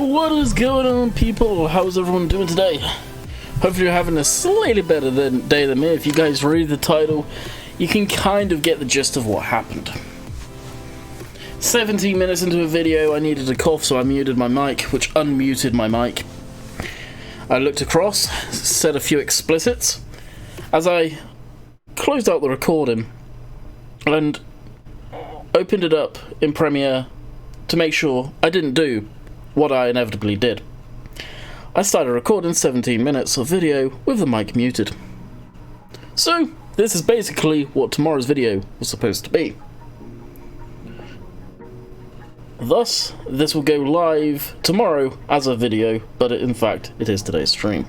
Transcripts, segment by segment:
What is going on, people? How's everyone doing today? Hopefully you're having a slightly better day than me. If you guys read the title, you can kind of get the gist of what happened. 17 minutes into a video, I needed a cough, so I muted my mic, which unmuted my mic. I looked across, said a few explicits, as I closed out the recording and opened it up in Premiere to make sure I didn't do what I inevitably did. I started recording 17 minutes of video with the mic muted. So, this is basically what tomorrow's video was supposed to be. Thus, this will go live tomorrow as a video, but in fact, it is today's stream.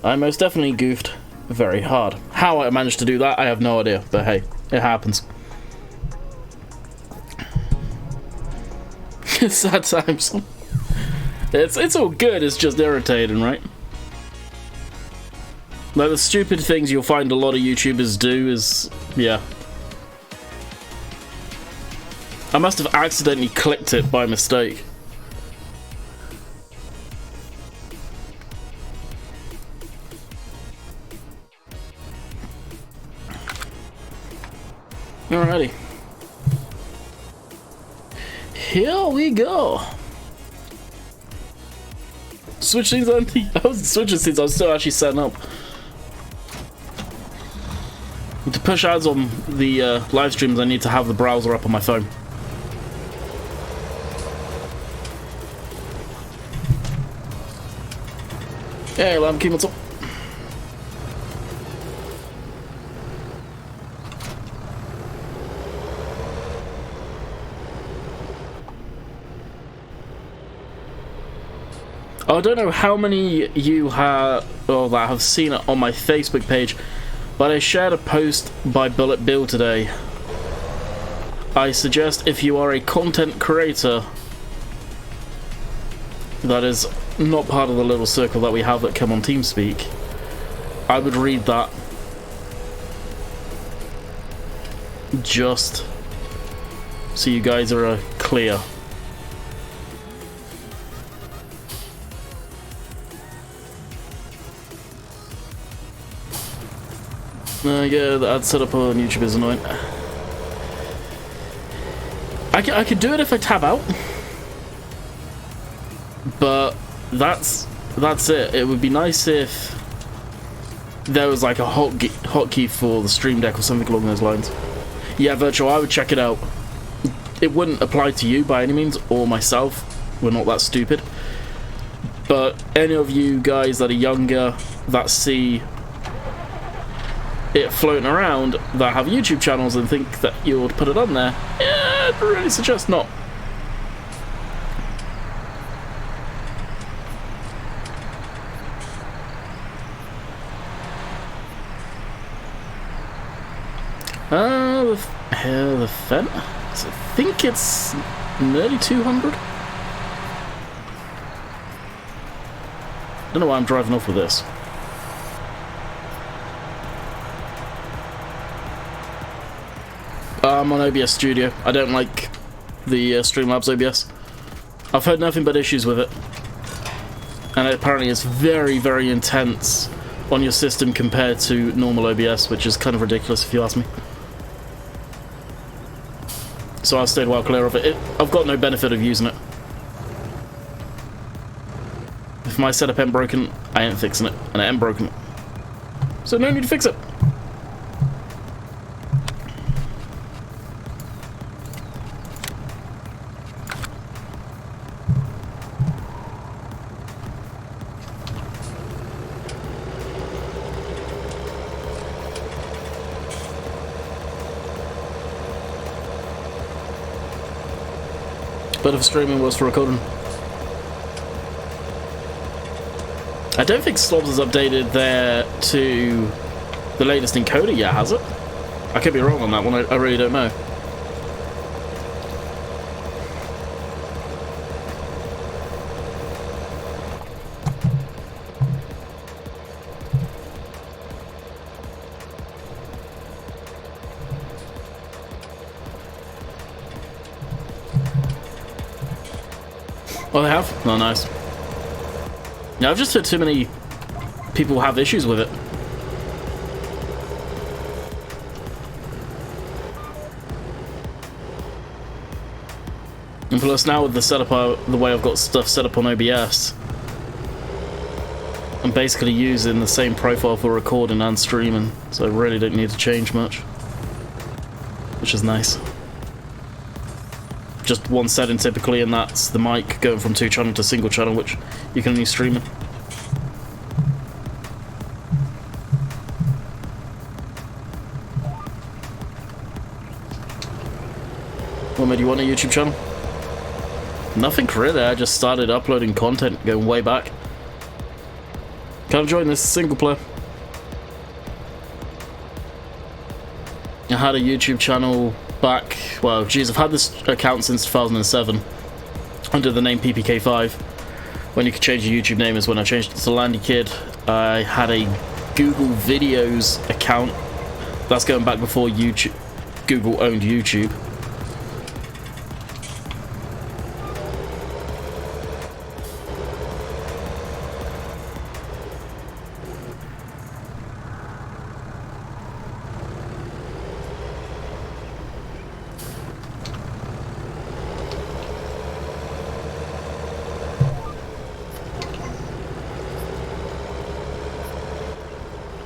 I most definitely goofed very hard. How I managed to do that, I have no idea, but hey, it happens. Sad times. It's all good, it's just irritating, right? Like, the stupid things you'll find a lot of YouTubers do is, yeah. I must have accidentally clicked it by mistake. Alrighty. Here we go. Switch things on. I was switching things. I was still actually setting up. To push ads on the live streams, I need to have the browser up on my phone. Hey, Lamb, keep what's up? I don't know how many you have, or that have seen it on my Facebook page, but I shared a post by Bullet Bill today. I suggest if you are a content creator that is not part of the little circle that we have that come on TeamSpeak, I would read that just so you guys are clear. Yeah, the ad setup on YouTube is annoying. I could do it if I tab out, but that's it. It would be nice if there was like a hotkey for the Stream Deck or something along those lines. Yeah, Virtual, I would check it out. It wouldn't apply to you by any means, or myself. We're not that stupid. But any of you guys that are younger, that see it floating around, that have YouTube channels and think that you would put it on there, yeah, I'd really suggest not. The Fent? I think it's nearly 200. Don't know why I'm driving off with this. I'm on OBS Studio. I don't like the Streamlabs OBS. I've heard nothing but issues with it. And apparently it's very, very intense on your system compared to normal OBS, which is kind of ridiculous if you ask me. So I stayed well clear of it. I've got no benefit of using it. If my setup ain't broken, I ain't fixing it. And it ain't broken. So no need to fix it. But if streaming was for recording. I don't think Slobs has updated there to the latest encoder yet, has it? I could be wrong on that one, I really don't know. Oh, they have? Oh, nice. Yeah, I've just heard too many people have issues with it. And plus now with the setup, the way I've got stuff set up on OBS, I'm basically using the same profile for recording and streaming, so I really don't need to change much, which is nice. Just one setting typically, and that's the mic going from 2-channel to single channel, which you can only stream it. What made you want a YouTube channel? Nothing really, I just started uploading content going way back. Come join this single player. I had a YouTube channel back, well geez, I've had this account since 2007 under the name PPK5. When you could change your YouTube name is when I changed it to Landy Kid. I had a Google Videos account. That's going back before YouTube, Google owned YouTube.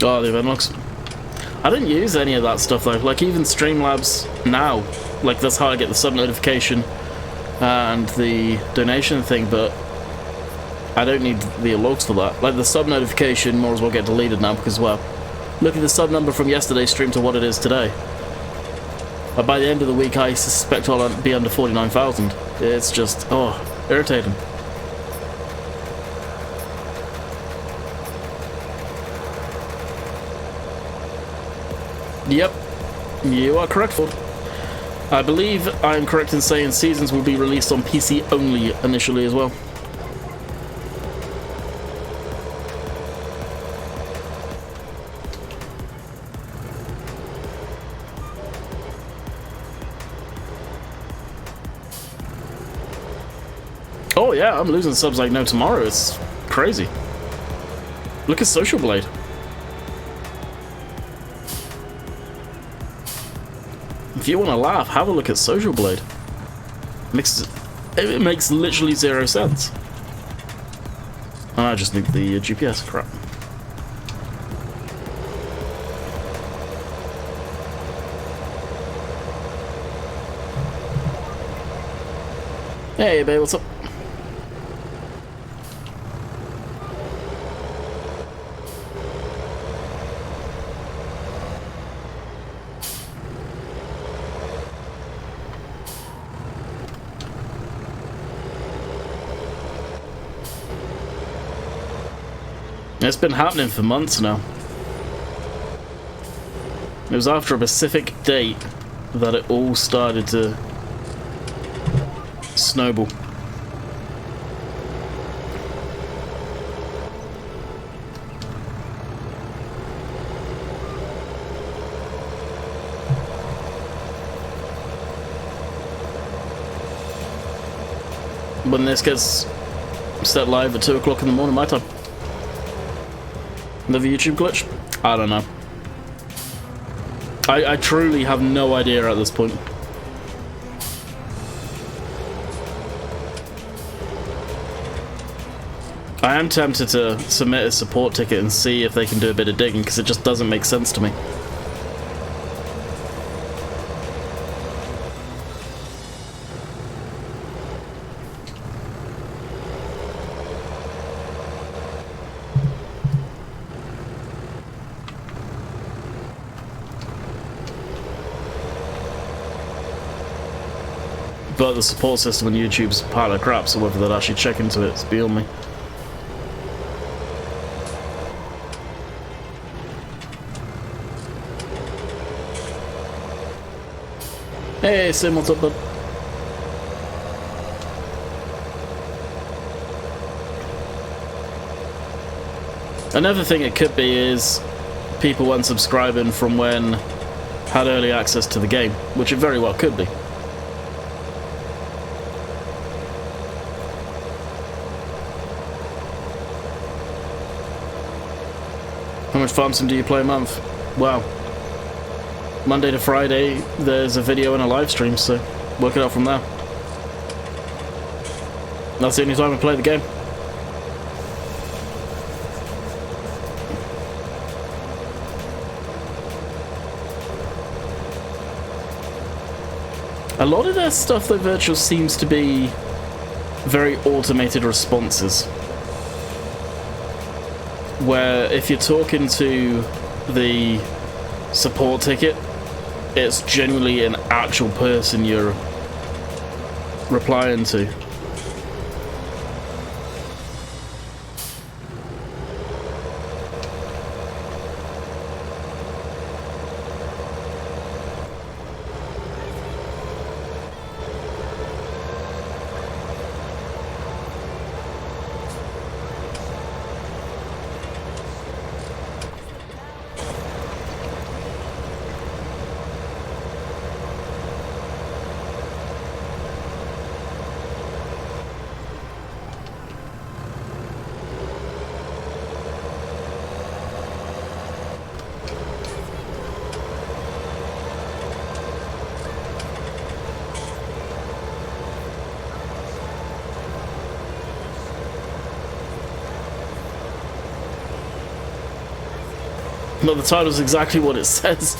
Oh, the event looks. I don't use any of that stuff though. Like even Streamlabs now, like that's how I get the sub notification and the donation thing. But I don't need the alerts for that. Like the sub notification, more as well get deleted now because well, look at the sub number from yesterday's stream to what it is today. But by the end of the week, I suspect I'll be under 49,000. It's just irritating. Yep, you are correct, Ford. I believe I am correct in saying Seasons will be released on PC only initially as well. Oh yeah, I'm losing subs like no tomorrow. It's crazy. Look at Social Blade. If you want to laugh, have a look at Social Blade. It makes literally 0 sense. I just need the GPS, crap. Hey babe, what's up? It's been happening for months now. It was after a specific date that it all started to snowball. When this gets set live at 2 o'clock in the morning my time. Another YouTube glitch? I don't know. I truly have no idea at this point. I am tempted to submit a support ticket and see if they can do a bit of digging, because it just doesn't make sense to me. But the support system on YouTube's a pile of crap, so whether they'll actually check into it is beyond me. Hey Sim, what's up bud? Another thing it could be is people unsubscribing from when had early access to the game, which it very well could be. How much farm sim do you play a month? Wow. Monday to Friday, there's a video and a live stream, so work it out from there. That's the only time I play the game. A lot of their stuff, though, Virtual, seems to be very automated responses. Where if you're talking to the support ticket, it's genuinely an actual person you're replying to. But the title is exactly what it says.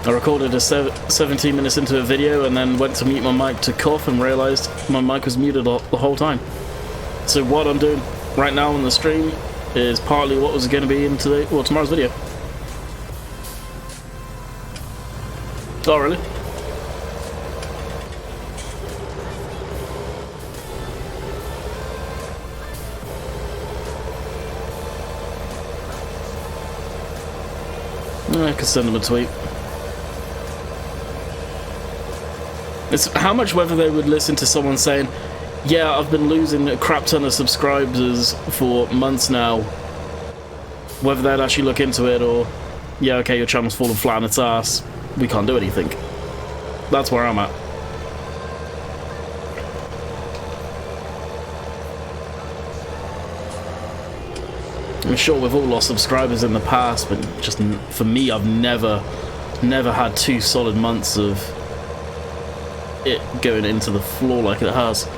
I recorded a 17 minutes into a video and then went to mute my mic to cough and realised my mic was muted the whole time. So what I'm doing right now on the stream is partly what was going to be in tomorrow's video. Oh, really? I could send them a tweet. It's how much whether they would listen to someone saying, yeah, I've been losing a crap ton of subscribers for months now. Whether they'd actually look into it or, yeah, okay, your channel's fallen flat on its ass. We can't do anything. That's where I'm at. I'm sure we've all lost subscribers in the past, but just for me, I've never had 2 solid months of it going into the floor like it has.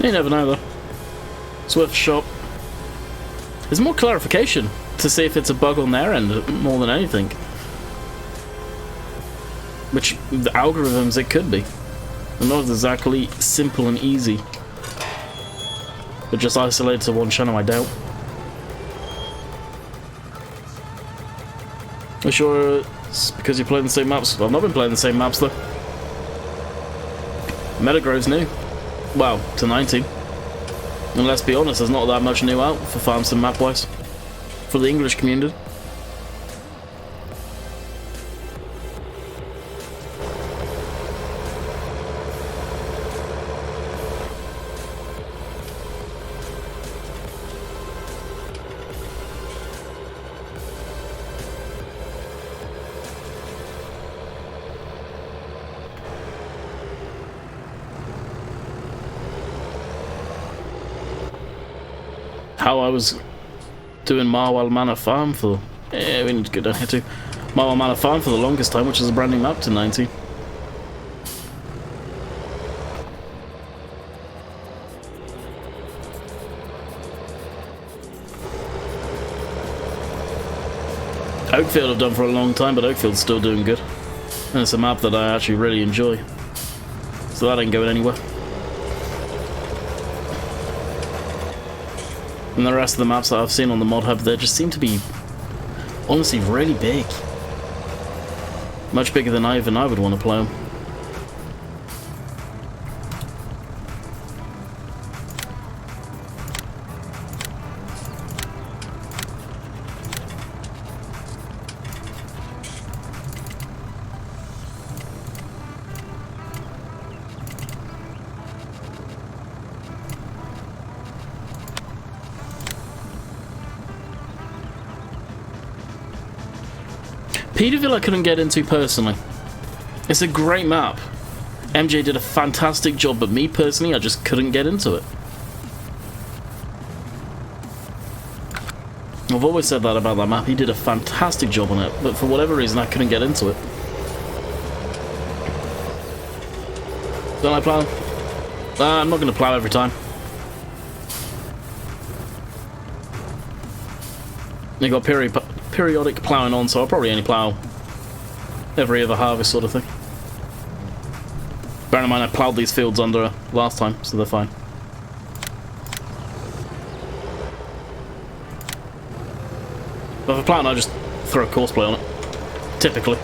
You never know, though. It's worth a shot. There's more clarification to see if it's a bug on their end more than anything. Which, the algorithms, it could be. They're not exactly simple and easy. But just isolated to one channel, I doubt. Are you sure it's because you're playing the same maps? Well, I've not been playing the same maps, though. Meadow Grove's new. Well, to 19. And let's be honest, there's not that much new out for farm sim map-wise. For the English community. How I was doing Marwell Manor Farm for... Yeah, we need to go down here too. Marwell Manor Farm for the longest time, which is a brand new map to 19. Oakfield I've done for a long time, but Oakfield's still doing good. And it's a map that I actually really enjoy. So that ain't going anywhere. And the rest of the maps that I've seen on the mod hub, they just seem to be, honestly, really big. Much bigger than even I would want to play them. Peterville I couldn't get into personally. It's a great map. MJ did a fantastic job, but me personally, I just couldn't get into it. I've always said that about that map. He did a fantastic job on it, but for whatever reason, I couldn't get into it. Don't I plow? I'm not going to plow every time. You got periodic ploughing on, so I'll probably only plough every other harvest sort of thing. Bear in mind I ploughed these fields under last time, so they're fine. But for plowing I just throw a courseplay on it, typically.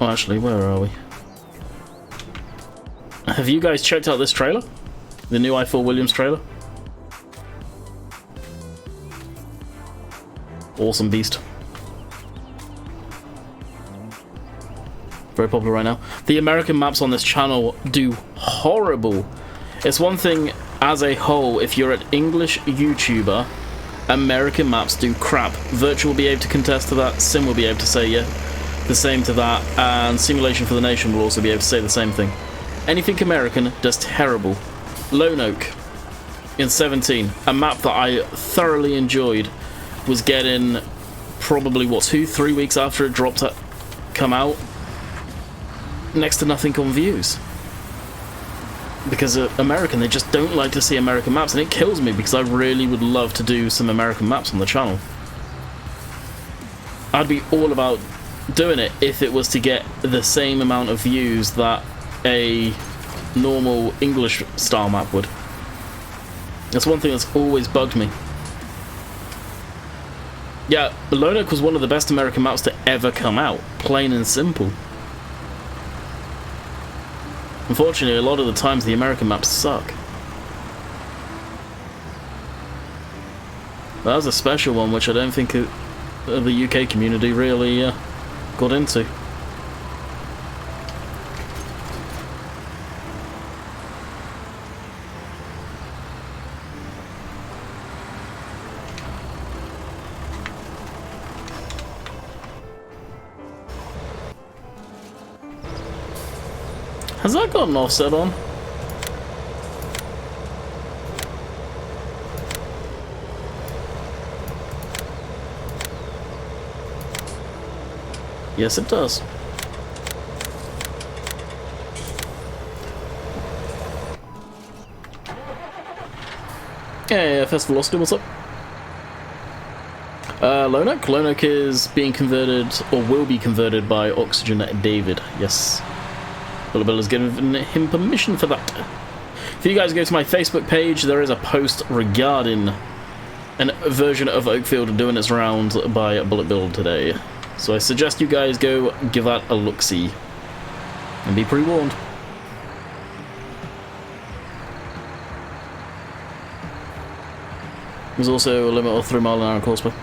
Oh actually, where are we? Have you guys checked out this trailer? The new I4 Williams trailer? Awesome beast. Very popular right now. The American maps on this channel do horrible. It's one thing as a whole, if you're an English YouTuber, American maps do crap. Virtual will be able to contest to that, Sim will be able to say yeah, the same to that, and Simulation for the Nation will also be able to say the same thing. Anything American does terrible. Lone Oak in 17, a map that I thoroughly enjoyed, was getting probably, what, 2-3 weeks after it dropped come out, next to nothing on views. Because American, they just don't like to see American maps, and it kills me because I really would love to do some American maps on the channel. I'd be all about doing it if it was to get the same amount of views that a normal English style map would. That's one thing that's always bugged me. Yeah, Lone Oak was one of the best American maps to ever come out, plain and simple. Unfortunately, a lot of the times the American maps suck. That was a special one which I don't think the UK community really got into. Has that got an offset on? Yes, it does. Yeah, First Velocity, what's up? Lone Oak? Lone Oak is being converted, or will be converted by Oxygen David, yes. Bill has given him permission for that. If you guys go to my Facebook page, there is a post regarding a version of Oakfield doing its rounds by Bullet Bill today. So I suggest you guys go give that a look-see. And be pre-warned. There's also a limit of 3 mile an hour courseplay.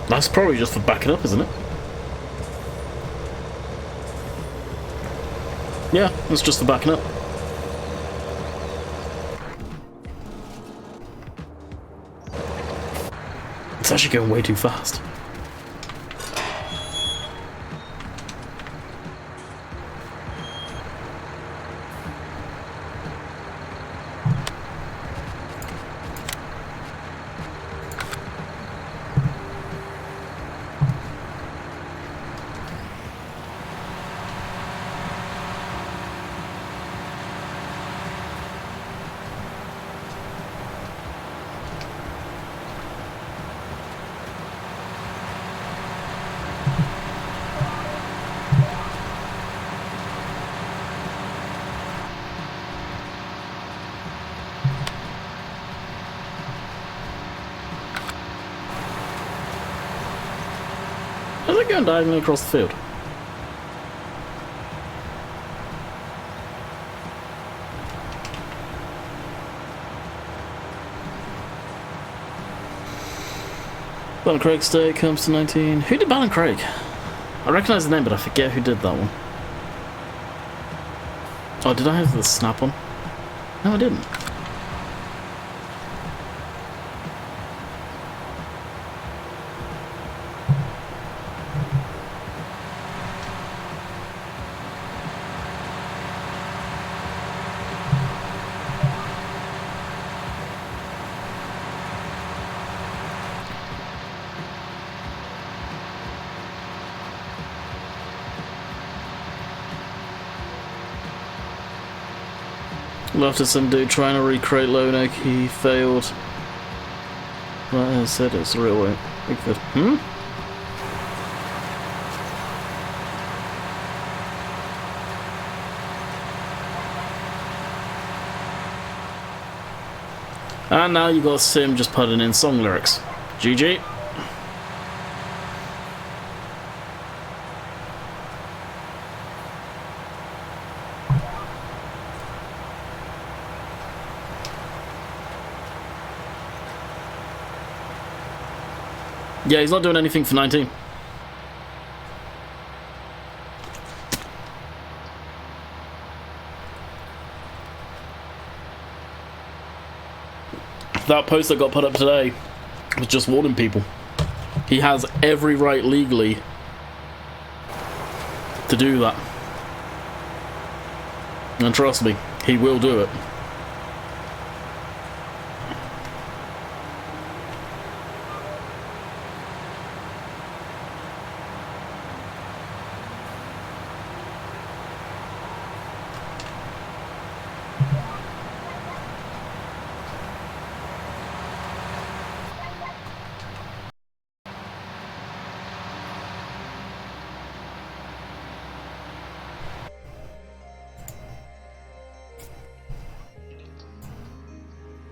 That's probably just for backing up, isn't it? Yeah, that's just for backing up. It's actually going way too fast. How's it going diagonally across the field? Ballincraig State comes to 19. Who did Ballincraig? I recognise the name, but I forget who did that one. Oh, did I have the snap on? No, I didn't. After some dude trying to recreate Lonek, he failed. Like I said, it's the real way. Bigfoot. And now you got Sim just putting in song lyrics. GG. Yeah, he's not doing anything for 19. That post that got put up today was just warning people. He has every right legally to do that. And trust me, he will do it.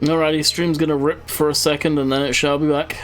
Alrighty, stream's gonna rip for a second and then it shall be back.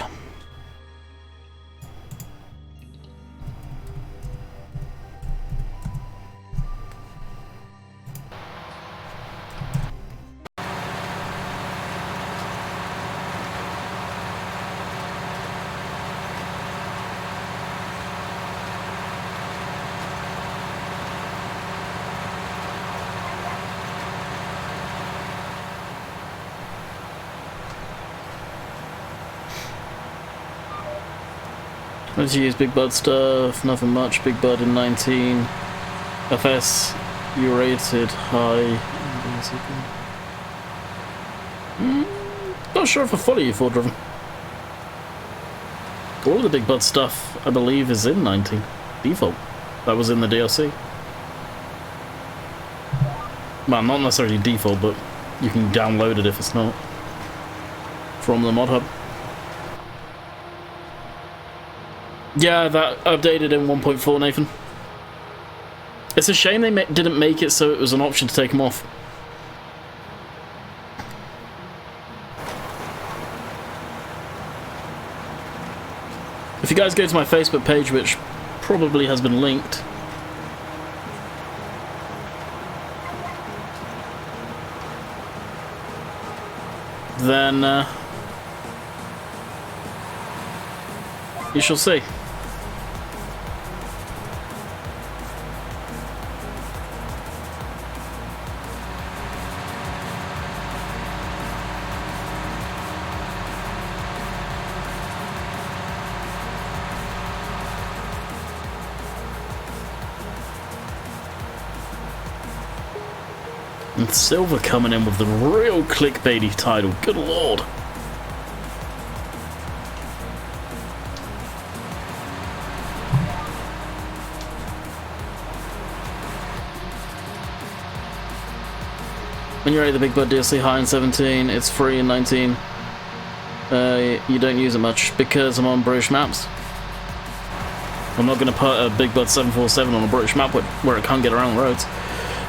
Let's use Big Bud stuff, nothing much. Big Bud in 19. FS, you rated high. Not sure if I fully E4 driven. All of the Big Bud stuff, I believe, is in 19. Default. That was in the DLC. Well, not necessarily default, but you can download it if it's not. From the mod hub. Yeah, that updated in 1.4, Nathan. It's a shame they didn't make it so it was an option to take them off. If you guys go to my Facebook page, which probably has been linked, then you shall see. And Silver coming in with the real clickbaity title. Good lord. When you rate the Big Bud DLC high in 17, it's free in 19. You don't use it much because I'm on British maps. I'm not going to put a Big Bud 747 on a British map where it can't get around the roads.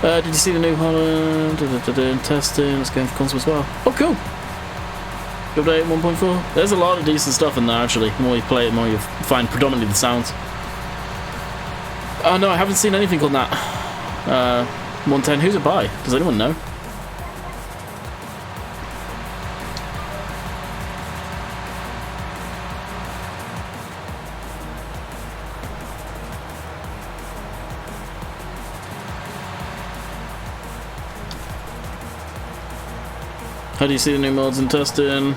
Did you see the New Holland? Testing, it's going for console as well. Oh, cool. Update 1.4. There's a lot of decent stuff in there, actually. The more you play it, the more you find predominantly the sounds. Oh no, I haven't seen anything on that. 110, who's it by? Does anyone know? How do you see the new mods in testing?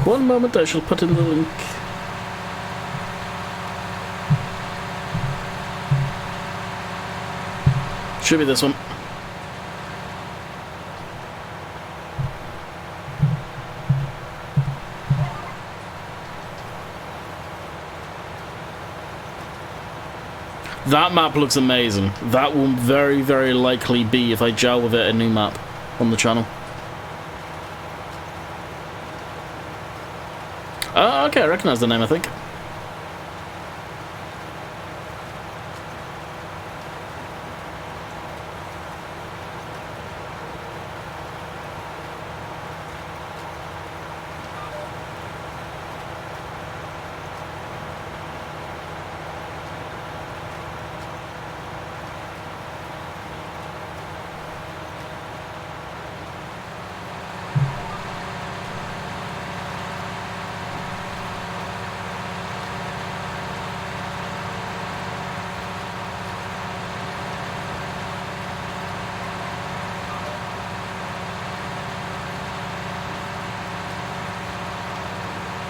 One moment, I shall put in the link. Should be this one. That map looks amazing. That will very, very likely be, if I gel with it, a new map on the channel. Okay, I recognise the name, I think.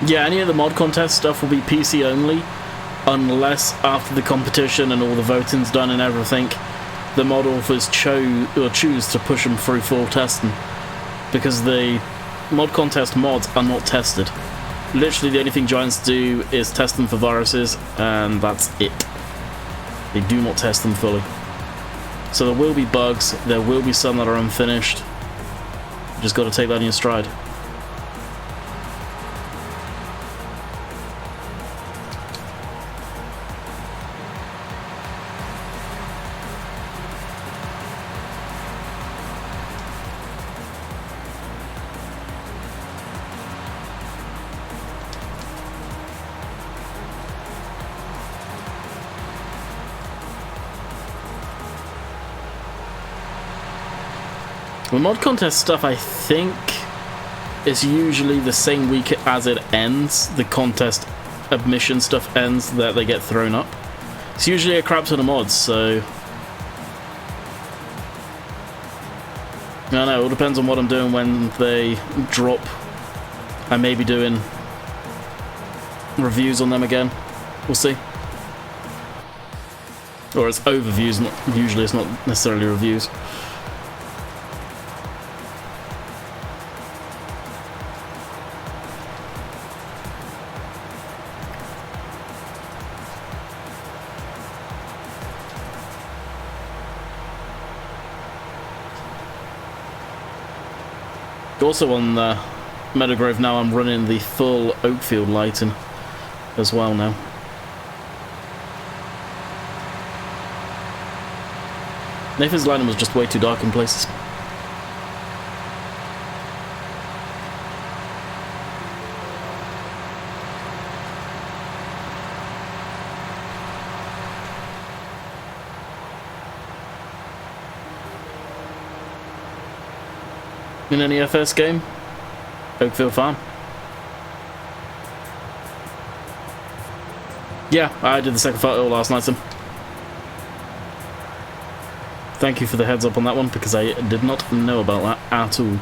Yeah, any of the mod contest stuff will be PC only, unless after the competition and all the voting's done and everything, the mod authors choose to push them through full testing, because the mod contest mods are not tested. Literally the only thing Giants do is test them for viruses, and that's it. They do not test them fully. So there will be bugs, there will be some that are unfinished. You just got to take that in your stride. The mod contest stuff, I think, is usually the same week as it ends. The contest admission stuff ends, that they get thrown up. It's usually a crap ton of mods, so I don't know, it all depends on what I'm doing when they drop. I may be doing reviews on them again. We'll see. Or it's overviews, usually it's not necessarily reviews. Also on Meadow Grove now, I'm running the full Oakfield lighting as well now. Nathan's lighting was just way too dark in places. In any FS game? Oakfield Farm. Yeah, I did the second photo last night, Tim. Thank you for the heads up on that one, because I did not know about that at all.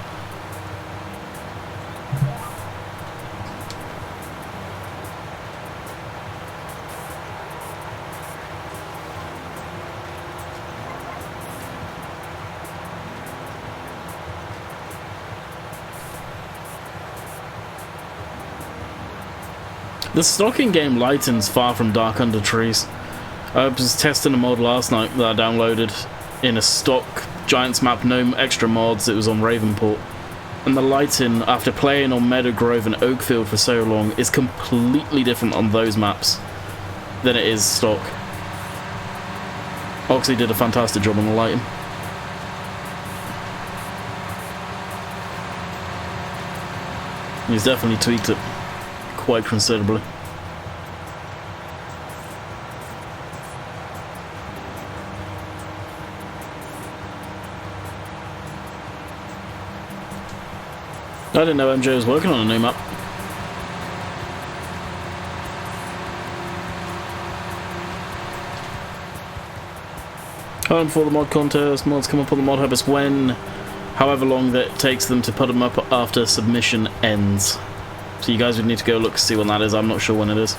The stocking game lighting's far from dark under trees. I was testing a mod last night that I downloaded in a stock Giants map, no extra mods. It was on Ravenport, and the lighting, after playing on Meadow Grove and Oakfield for so long, is completely different on those maps than it is stock. Oxy did a fantastic job on the lighting. He's definitely tweaked it quite considerably. I didn't know MJ was working on a new map. For the mod contest, mods come up on the mod hub when, however long that it takes them to put them up after submission ends. So you guys would need to go look to see when that is. I'm not sure when it is.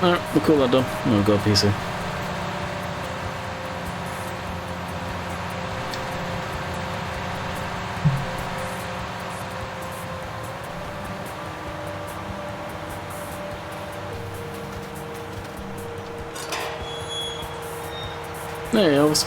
Alright, we'll call that done. Oh god, PC. There he is.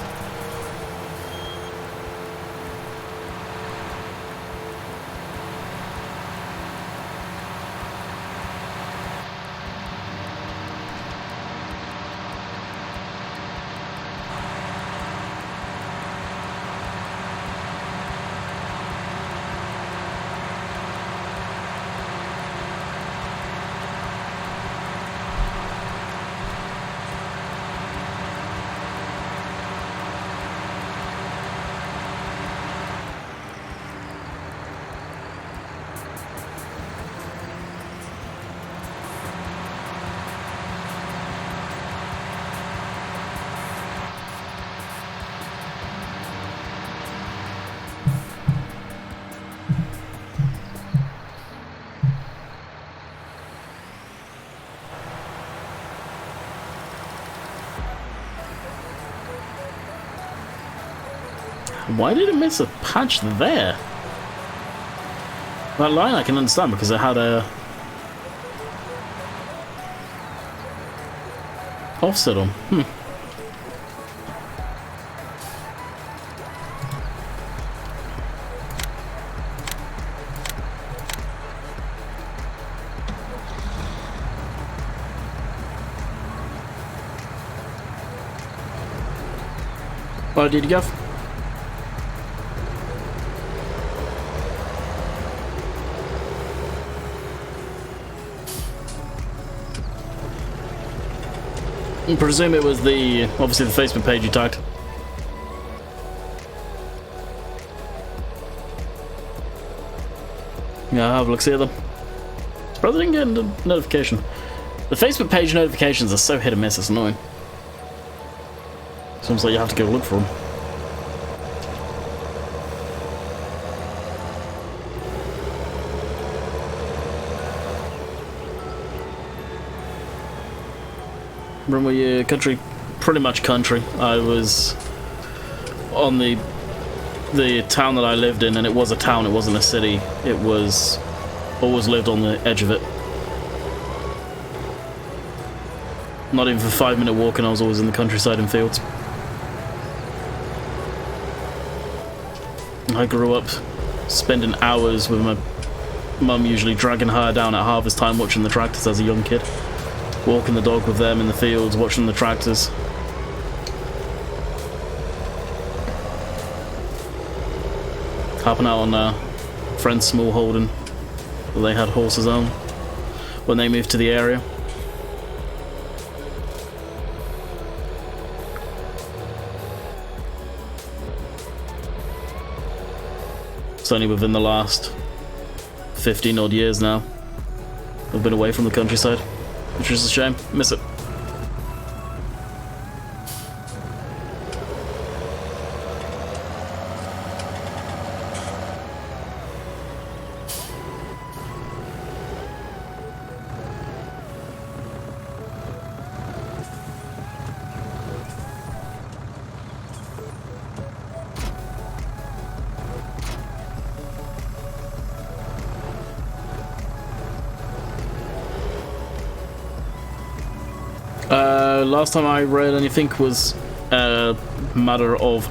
Why did it miss a patch there? That line I can understand because it had a offset on. Oh, did you go? I presume it was obviously the Facebook page you tagged. Yeah, I'll have a look, see them. Brother didn't get a notification. The Facebook page notifications are so hit and miss, it's annoying. Seems like you have to go look for them. Remember your country? Pretty much country. I was on the town that I lived in, and it was a town, it wasn't a city. It was always lived on the edge of it. Not even for 5-minute walking, I was always in the countryside and fields. I grew up spending hours with my mum, usually dragging her down at harvest time watching the tractors as a young kid. Walking the dog with them in the fields, watching the tractors. Helping out on friend's small holding where they had horses on when they moved to the area. It's only within the last 15 odd years now I've been away from the countryside, which is a shame. Miss it. Last time I read anything was a matter of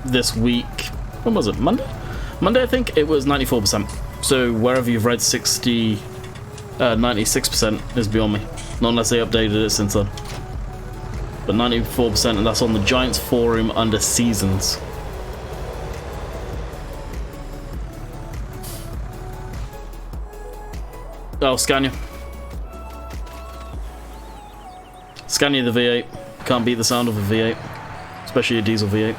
this week. When was it? Monday? Monday, I think it was 94%. So wherever you've read 96% is beyond me. Not unless they updated it since then. But 94%, and that's on the Giants forum under seasons. Oh, Scania. Scania the V8. Can't beat the sound of a V8. Especially a diesel V8.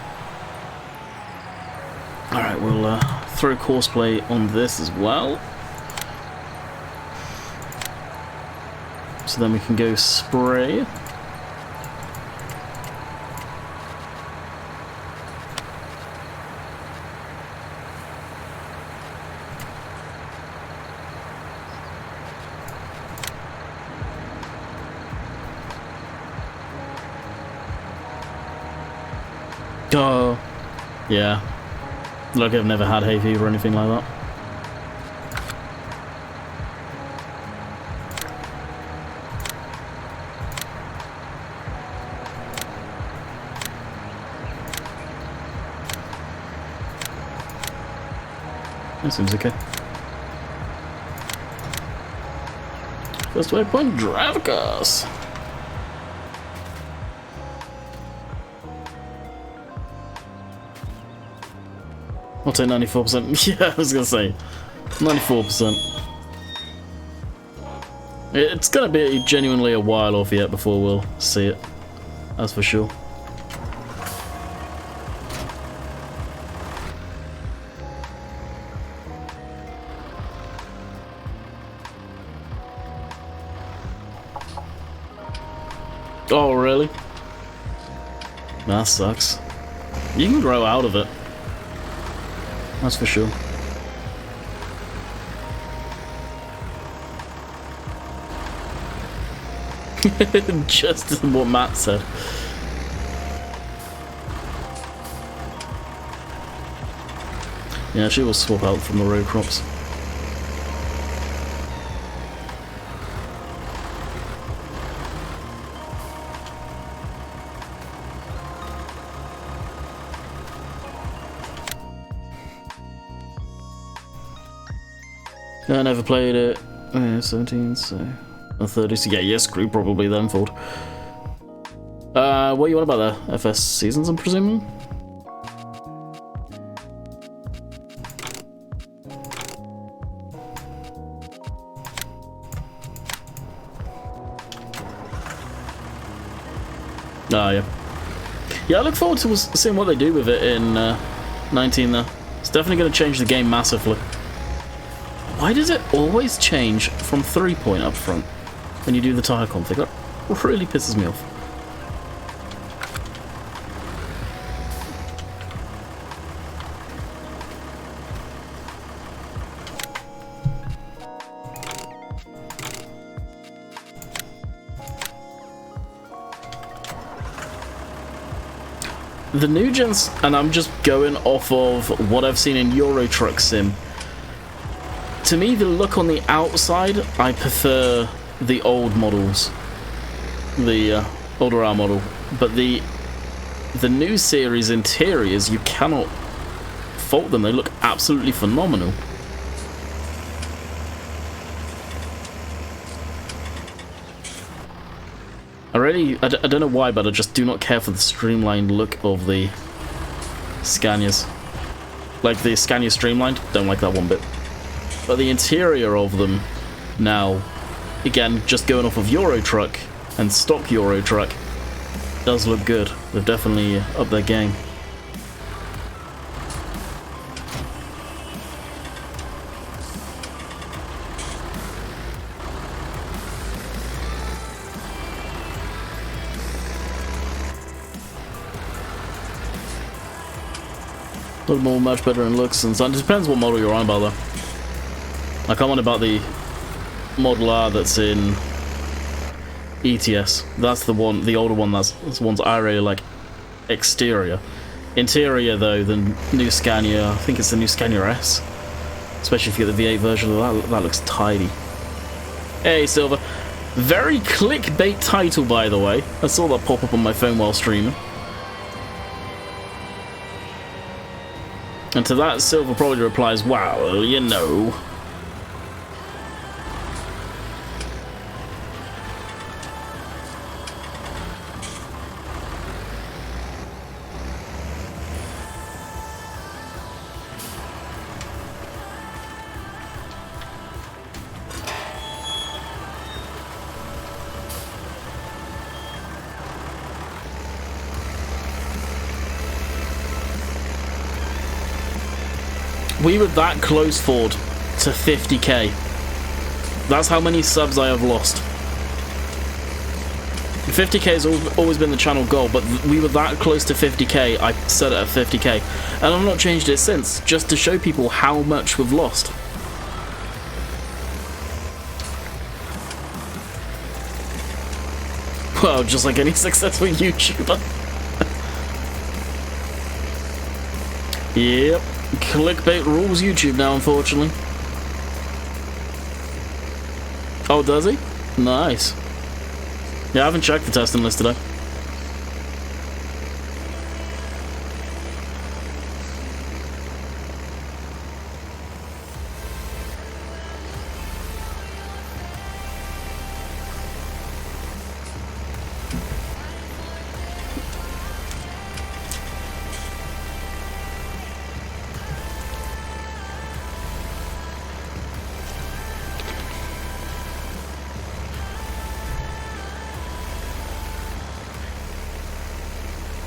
Alright, we'll throw Courseplay on this as well. So then we can go spray. Oh, yeah. Like I've never had hay fever or anything like that. That seems okay. First waypoint, drive cars. I'll take 94%. Yeah, I was gonna say 94%. It's gonna be genuinely a while off yet before we'll see it. That's for sure. Oh, really? That sucks. You can grow out of it. That's for sure. Just what Matt said. Yeah, she will swap out from the row crops. I never played it. 17, so... or 30, so yeah, you're screwed probably then, Ford. What you want about the FS seasons, I'm presuming? Ah, yeah. Yeah, I look forward to seeing what they do with it in 19 though. It's definitely going to change the game massively. Why does it always change from 3-point up front when you do the tyre config? That really pisses me off. The new gens, and I'm just going off of what I've seen in Euro Truck Sim. To me, the look on the outside, I prefer the old models, the older R model. But the new series interiors, you cannot fault them. They look absolutely phenomenal. I don't know why, but I just do not care for the streamlined look of the Scanias. Like the Scania Streamlined, don't like that one bit. But the interior of them now, again, just going off of Euro Truck and stock Euro Truck, does look good. They've definitely upped their game. A little more, much better in looks and so it depends what model you're on about though. Like I'm on about the Model R that's in ETS. That's the one, the older one. That's the ones I really like. Exterior, interior though, the new Scania. I think it's the new Scania S. Especially if you get the V8 version of that. That looks tidy. Hey Silver, very clickbait title by the way. I saw that pop up on my phone while streaming. And to that, Silver probably replies, "Wow, you know." We were that close, Ford, to 50k. That's how many subs I have lost. 50k has always been the channel goal, but we were that close to 50k, I set it at 50k. And I've not changed it since, just to show people how much we've lost. Well, just like any successful YouTuber. Yep. Clickbait rules YouTube now, unfortunately. Oh, does he? Nice. Yeah, I haven't checked the testing list today.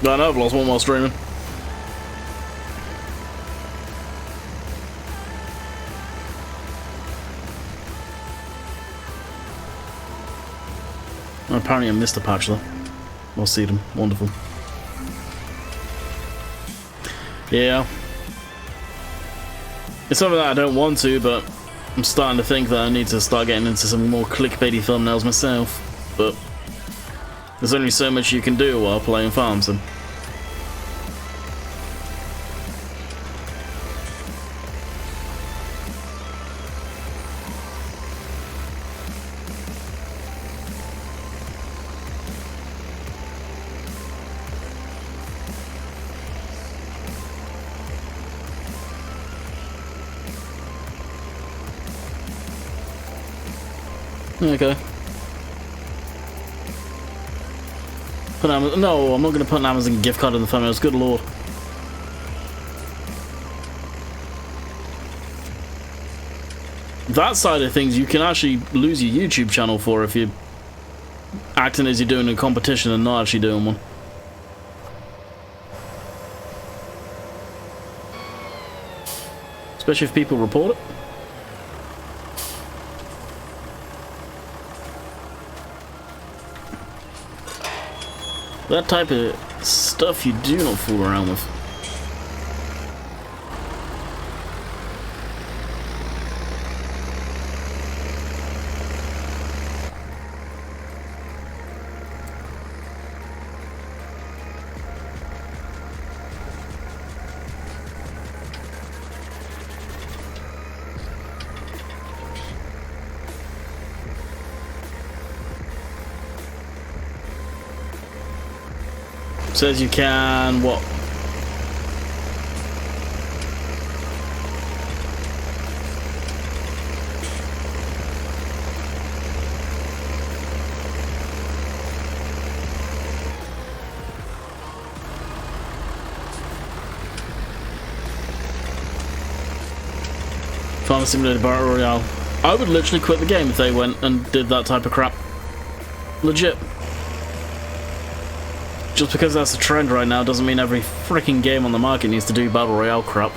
I know I've lost one while streaming. Apparently I missed a patch though. I'll see them. Wonderful. Yeah. It's something that I don't want to, but I'm starting to think that I need to start getting into some more clickbaity thumbnails myself. But there's only so much you can do while playing Farm Sim. Okay. No, I'm not going to put an Amazon gift card in the thumbnails. Good lord. That side of things you can actually lose your YouTube channel for if you're acting as you're doing a competition and not actually doing one. Especially if people report it. That type of stuff you do not fool around with. Says you can what? Farm Simulator Battle Royale. I would literally quit the game if they went and did that type of crap. Legit. Just because that's a trend right now doesn't mean every freaking game on the market needs to do Battle Royale crap.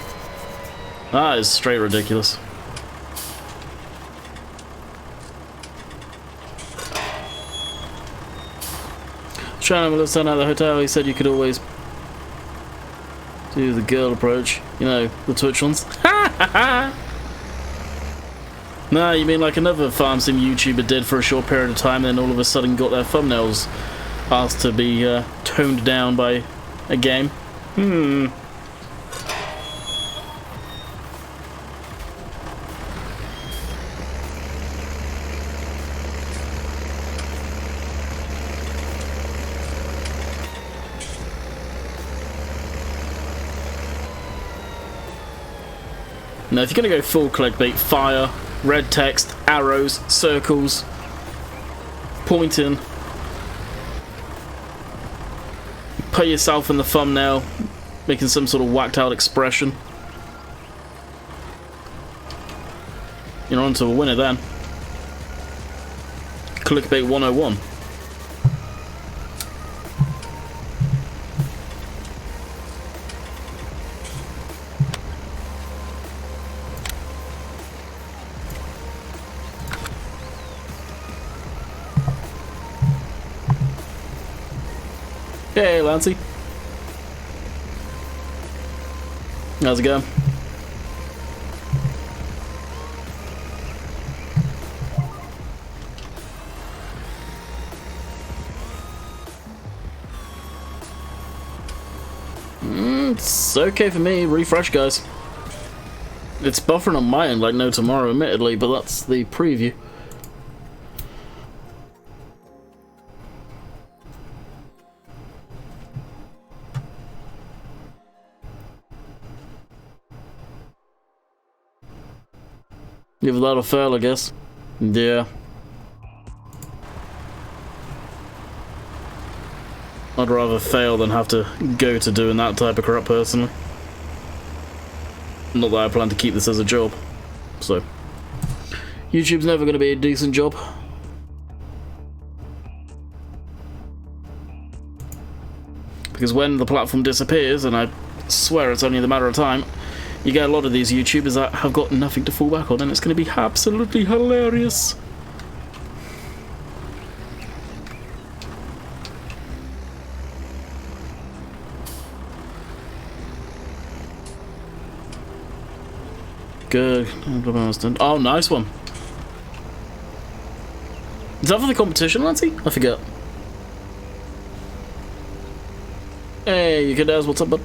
That is straight ridiculous. Trying to stand out the hotel, he said you could always do the girl approach. You know, the Twitch ones. Nah, you mean like another Farm Sim YouTuber did for a short period of time, then all of a sudden got their thumbnails asked to be toned down by a game. Now, if you're going to go full clickbait, fire, red text, arrows, circles, pointing, put yourself in the thumbnail, making some sort of whacked out expression. You're on to a winner then. Clickbait 101. Hey, Lancy. How's it going? It's okay for me. Refresh, guys. It's buffering on my end like no tomorrow, admittedly, but that's the preview. Either that or fail, I guess. Yeah. I'd rather fail than have to go to doing that type of crap, personally. Not that I plan to keep this as a job. So, YouTube's never going to be a decent job. Because when the platform disappears, and I swear it's only a matter of time, you get a lot of these YouTubers that have got nothing to fall back on, and it's going to be absolutely hilarious. Good. Oh, nice one. Is that for the competition, Lancy? I forget. Hey, you kiddos, what's up, bud?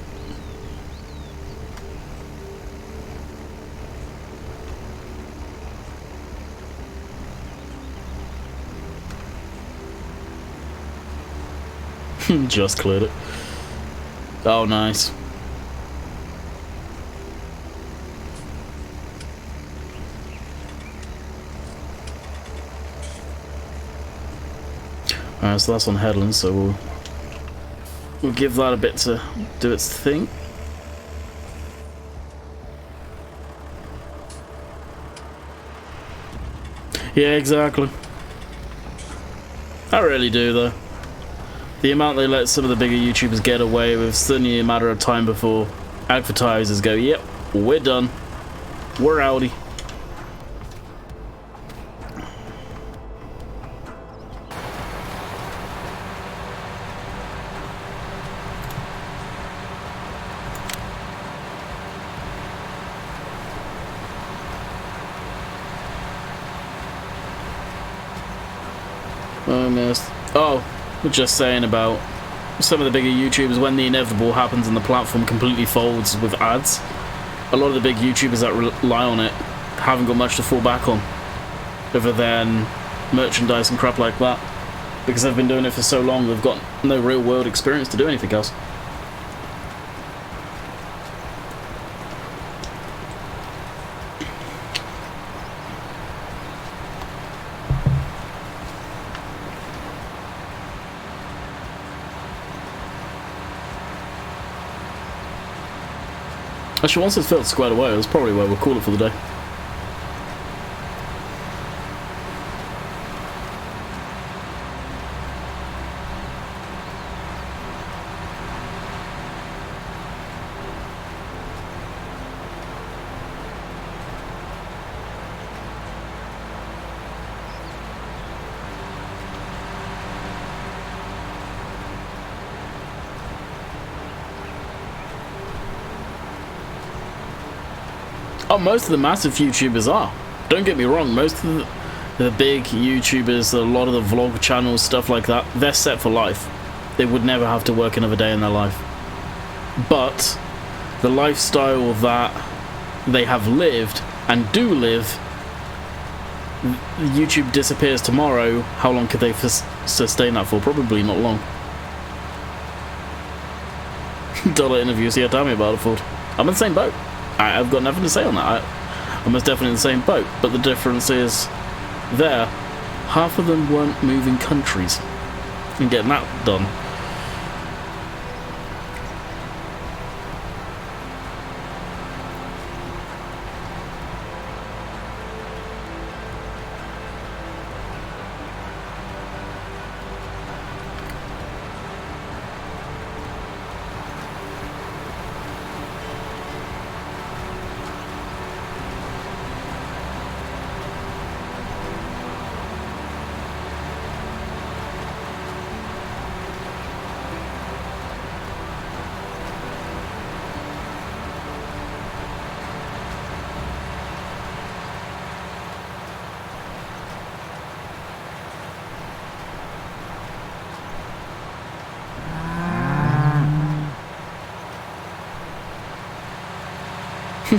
Just cleared it. Oh, nice. Alright, so that's on Headlands, so we'll give that a bit to do its thing. Yeah, exactly. I really do, though. The amount they let some of the bigger YouTubers get away with, it's only a matter of time before advertisers go, yep, we're done. We're outie. I missed. Oh. We're just saying about some of the bigger YouTubers, when the inevitable happens and the platform completely folds with ads, a lot of the big YouTubers that rely on it haven't got much to fall back on other than merchandise and crap like that, because they've been doing it for so long. They've got no real world experience to do anything else. Actually, once it's felt squared away, that's probably where we'll call it for the day. Oh, most of the massive YouTubers are. Don't get me wrong, most of the big YouTubers, a lot of the vlog channels, stuff like that, they're set for life. They would never have to work another day in their life. But the lifestyle that they have lived and do live, YouTube disappears tomorrow, how long could they sustain that for? Probably not long. Dollar interviews, yeah, tell me about it, Ford. I'm in the same boat. I've got nothing to say on that. are most definitely in the same boat, but the difference is there, half of them weren't moving countries and getting that done.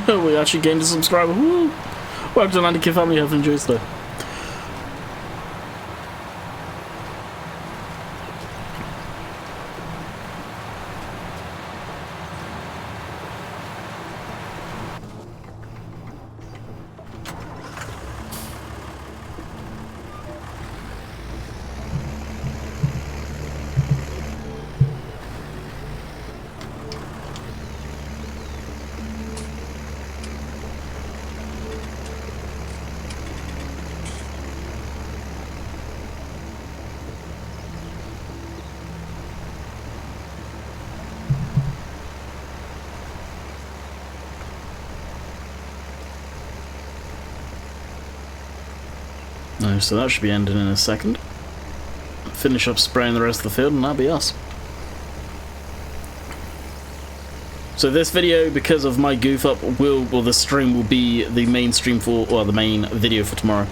We actually gained a subscriber. Woo! Welcome to Landy Kid family. Have enjoyed today. No, so that should be ending in a second. Finish up spraying the rest of the field and that'll be us. So this video, because of my goof up, the stream will be the main stream for, or the main video for tomorrow.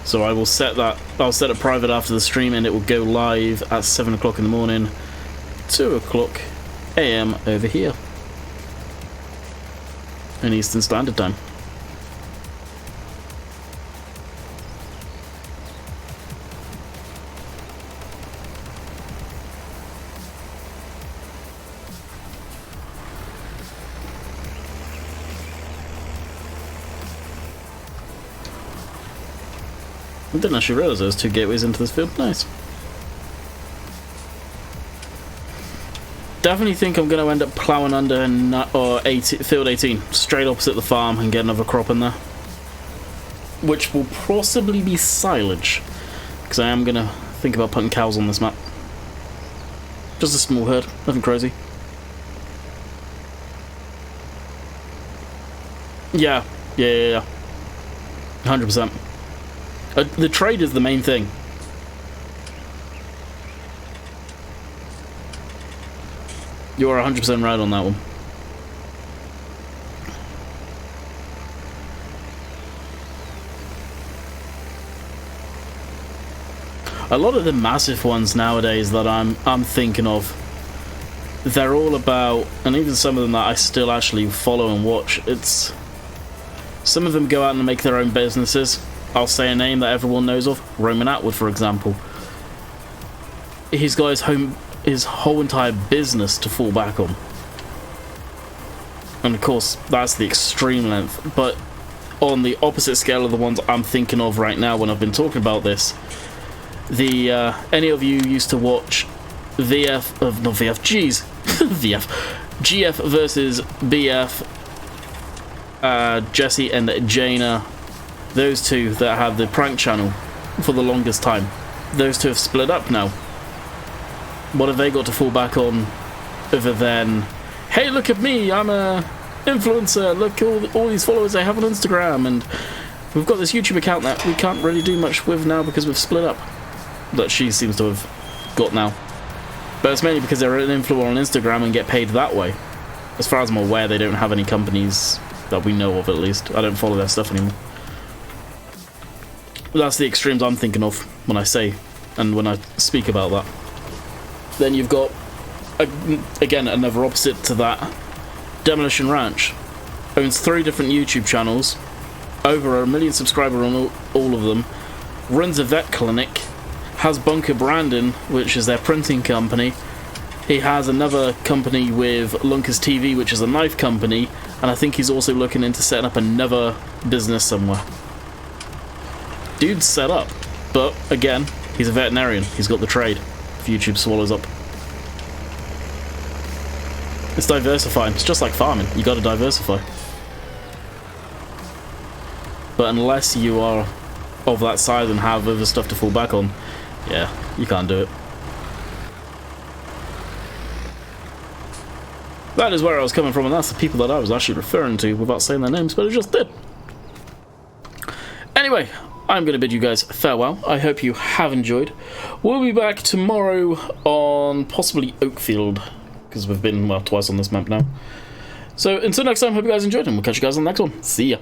So I will set that, I'll set it private after the stream and it will go live at 7 o'clock in the morning, 2 o'clock AM over here in Eastern Standard Time. I didn't actually realise there was 2 gateways into this field. Nice. Definitely think I'm going to end up ploughing under field 18, straight opposite the farm, and get another crop in there. Which will possibly be silage, because I am going to think about putting cows on this map. Just a small herd, nothing crazy. Yeah. 100%. The trade is the main thing. You are 100% right on that one. A lot of the massive ones nowadays that I'm thinking of, they're all about, and even some of them that I still actually follow and watch, it's some of them go out and make their own businesses. I'll say a name that everyone knows of, Roman Atwood, for example. He's got his whole entire business to fall back on. And of course, that's the extreme length. But on the opposite scale of the ones I'm thinking of right now when I've been talking about this, any of you used to watch GF versus BF, Jesse and Jaina. Those two that had the prank channel for the longest time, those two have split up now. What have they got to fall back on other than, hey, look at me, I'm a influencer, look all these followers I have on Instagram, and we've got this YouTube account that we can't really do much with now because we've split up, that she seems to have got now. But it's mainly because they're an influencer on Instagram and get paid that way. As far as I'm aware, they don't have any companies that we know of, at least. I don't follow their stuff anymore. That's the extremes I'm thinking of when I say and when I speak about that. Then you've got, again, another opposite to that. Demolition Ranch owns 3 different YouTube channels, over 1 million subscribers on all of them, runs a vet clinic, has Bunker Brandon, which is their printing company. He has another company with Lunkers TV, which is a knife company, And I think he's also looking into setting up another business somewhere. Dude's set up, but again, he's a veterinarian. He's got the trade. If YouTube swallows up. It's diversifying. It's just like farming. You got to diversify. But unless you are of that size and have other stuff to fall back on, yeah, you can't do it. That is where I was coming from, and that's the people that I was actually referring to without saying their names, but I just did. Anyway, I'm going to bid you guys farewell. I hope you have enjoyed. We'll be back tomorrow on possibly Oakfield, because we've been, well, twice on this map now. So until next time, hope you guys enjoyed, and we'll catch you guys on the next one. See ya.